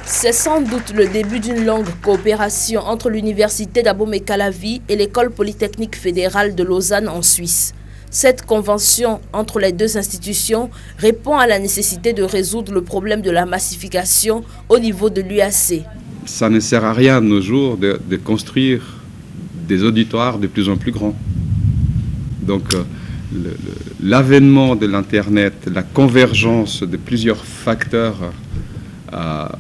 C'est sans doute le début d'une longue coopération entre l'université d'Abomey-Calavi et l'école polytechnique fédérale de Lausanne en Suisse. Cette convention entre les deux institutions répond à la nécessité de résoudre le problème de la massification au niveau de l'UAC. Ça ne sert à rien de nos jours de construire des auditoires de plus en plus grands. Donc l'avènement de l'Internet, la convergence de plusieurs facteurs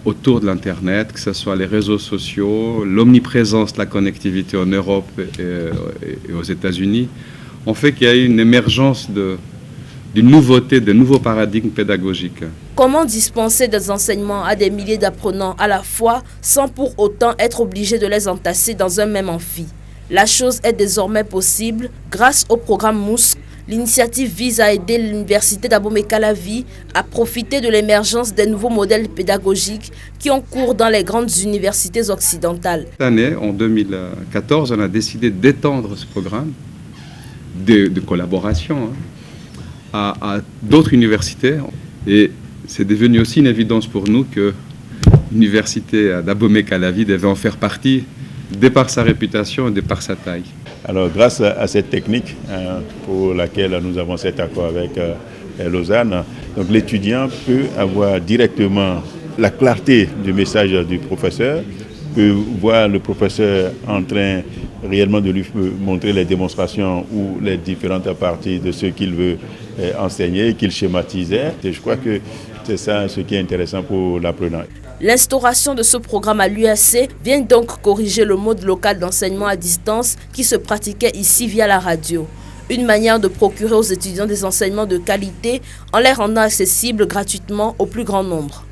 autour de l'Internet, que ce soit les réseaux sociaux, l'omniprésence de la connectivité en Europe et aux États-Unis, ont fait qu'il y a eu une émergence d'une nouveauté, de nouveaux paradigmes pédagogiques. Comment dispenser des enseignements à des milliers d'apprenants à la fois sans pour autant être obligé de les entasser dans un même amphi? La chose est désormais possible grâce au programme MOOSC. L'initiative vise à aider l'université d'Abomey-Calavi à profiter de l'émergence des nouveaux modèles pédagogiques qui ont cours dans les grandes universités occidentales. Cette année, en 2014, on a décidé d'étendre ce programme de collaboration à d'autres universités. Et c'est devenu aussi une évidence pour nous que l'université d'Abomey-Calavi devait en faire partie, de par sa réputation et de par sa taille. Alors, grâce à cette technique pour laquelle nous avons cet accord avec Lausanne, donc l'étudiant peut avoir directement la clarté du message du professeur, peut voir le professeur en train réellement de lui montrer les démonstrations ou les différentes parties de ce qu'il veut enseigner, qu'il schématisait. Et je crois que c'est ça ce qui est intéressant pour l'apprenant. L'instauration de ce programme à l'UAC vient donc corriger le mode local d'enseignement à distance qui se pratiquait ici via la radio. Une manière de procurer aux étudiants des enseignements de qualité en les rendant accessibles gratuitement au plus grand nombre.